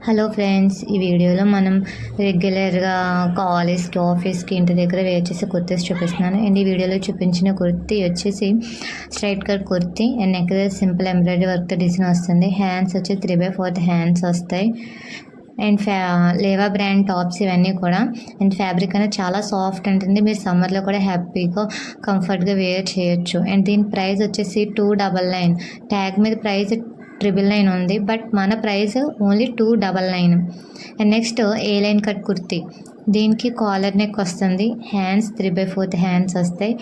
Hello friends, ఈ వీడియోలో మనం రెగ్యులర్గా కాలేజ్కి, ఆఫీస్కి, ఇంటి దగ్గర వేర్ చేసే కుర్తీస్ చూపిస్తున్నాను. అండ్ ఈ వీడియోలో చూపించిన కుర్తీ వచ్చేసి straight cut kurti and neck దగ్గర సింపుల్ ఎంబ్రాయిడరీ వర్క్తో డిజైన్ వస్తుంది. హ్యాండ్స్ వచ్చి 3/4 హ్యాండ్స్ వస్తాయి. అండ్ లేవా బ్రాండ్ టాప్స్ ఇవన్నీ కూడా. అండ్ ఫ్యాబ్రిక్ అనేది చాలా సాఫ్ట్ ఉంటుంది. మీరు సమ్మర్లో కూడా హ్యాపీగా కంఫర్ట్గా వేర్ చేయొచ్చు. అండ్ దీని ప్రైస్ వచ్చేసి 299. ట్యాగ్ మీద ప్రైస్ 999 ఉంది, బట్ మన price only 299. And next A line cut kurti. దీనికి కాలర్ నెక్ వస్తుంది. హ్యాండ్స్ 3/4 హ్యాండ్స్ వస్తాయి.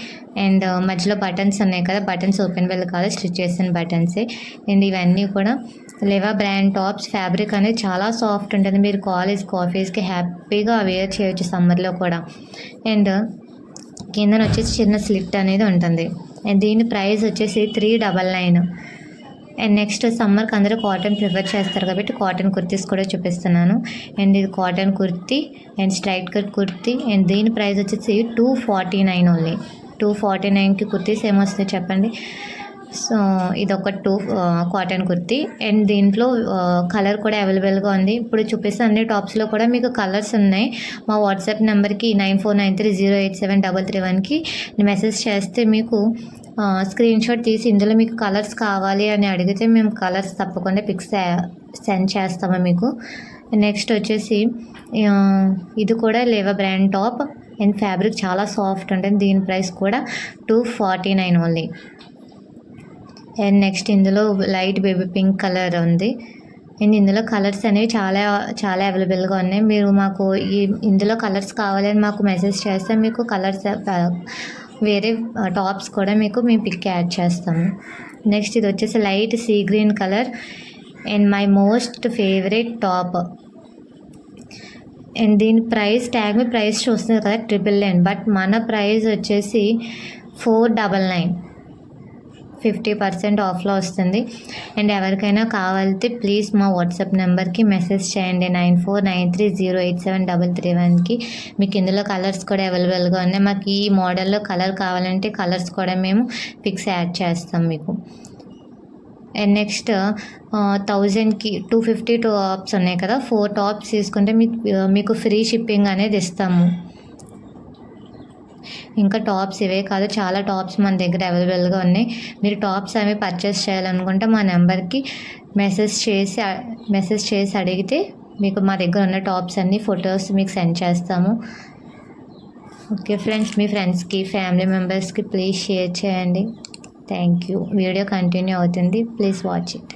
అండ్ మధ్యలో బటన్స్ ఉన్నాయి కదా, బటన్స్ ఓపెన్ బెల్ కాదు, స్టిచ్ చేసిన బటన్సే. అండ్ ఇవన్నీ కూడా లెవా బ్రాండ్ టాప్స్. ఫ్యాబ్రిక్ అనేది చాలా సాఫ్ట్ ఉంటుంది. మీరు కాలేజ్కి, ఆఫీస్కి హ్యాపీగా వేర్ చేయొచ్చు సమ్మర్లో కూడా. అండ్ కిందన వచ్చేసి చిన్న స్లిట్ అనేది ఉంటుంది. అండ్ దీని ప్రైస్ వచ్చేసి 399. అండ్ నెక్స్ట్ సమ్మర్కి అందరూ కాటన్ ప్రిఫర్ చేస్తారు కాబట్టి కాటన్ కుర్తీస్ కూడా చూపిస్తున్నాను. అండ్ ఇది cotton kurti and straight cut kurti. And దీని ప్రైస్ వచ్చేసి 249 ఓన్లీ. 249కి కుర్తీస్ ఏమొస్తాయి చెప్పండి. సో ఇదొక కాటన్ కుర్తీ. అండ్ దీంట్లో కలర్ కూడా అవైలబుల్గా ఉంది. ఇప్పుడు చూపిస్తే అన్ని టాప్స్లో కూడా మీకు కలర్స్ ఉన్నాయి. మా వాట్సాప్ నెంబర్కి 9493087331కి మెసేజ్ చేస్తే మీకు స్క్రీన్ షాట్ తీసి ఇందులో మీకు కలర్స్ కావాలి అని అడిగితే మేము కలర్స్ తప్పకుండా పిక్స్ సెండ్ చేస్తాము మీకు. నెక్స్ట్ వచ్చేసి ఇది కూడా లేవా బ్రాండ్ టాప్. అండ్ ఫ్యాబ్రిక్ చాలా సాఫ్ట్ ఉంటుంది. దీని ప్రైస్ కూడా 249 ఓన్లీ. అండ్ నెక్స్ట్ ఇందులో లైట్ బేబీ పింక్ కలర్ ఉంది. అండ్ ఇందులో కలర్స్ అనేవి చాలా చాలా అవైలబుల్గా ఉన్నాయి. మీరు మాకు ఇందులో కలర్స్ కావాలని మాకు మెసేజ్ చేస్తే మీకు కలర్స్ వేరే టాప్స్ కూడా మేము పిక్ యాడ్ చేస్తాము. నెక్స్ట్ ఇది వచ్చేసి light sea green colour and my most favourite top. And దీని ప్రైస్ ట్యాగ్ మీ ప్రైస్ చూస్తుంది కదా 999, బట్ మన ప్రైస్ వచ్చేసి 499. 50% ఆఫ్లో వస్తుంది. అండ్ ఎవరికైనా కావాలితే ప్లీజ్ మా వాట్సాప్ నెంబర్కి మెసేజ్ చేయండి 9493087331కి. మీకు ఇందులో కలర్స్ కూడా అవైలబుల్గా ఉన్నాయి. మాకు ఈ మోడల్లో కలర్ కావాలంటే కలర్స్ కూడా మేము పిక్స్ యాడ్ చేస్తాం మీకు. అండ్ నెక్స్ట్ 1000కి 250 టాప్స్ ఉన్నాయి కదా, 4 టాప్స్ తీసుకుంటే మీకు ఫ్రీ షిప్పింగ్ అనేది ఇస్తాము. ఇంకా టాప్స్ ఇవే కాదు, చాలా టాప్స్ మన దగ్గర అవైలబుల్గా ఉన్నాయి. మీరు టాప్స్ అవి పర్చేస్ చేయాలనుకుంటే మా నెంబర్కి మెసేజ్ చేసి అడిగితే మీకు మా దగ్గర ఉన్న టాప్స్ అన్ని ఫొటోస్ మీకు సెండ్ చేస్తాము. ఓకే ఫ్రెండ్స్, మీ ఫ్రెండ్స్కి, ఫ్యామిలీ మెంబర్స్కి ప్లీజ్ షేర్ చేయండి. Thank you. వీడియో కంటిన్యూ అవుతుంది, ప్లీజ్ వాచ్ ఇట్.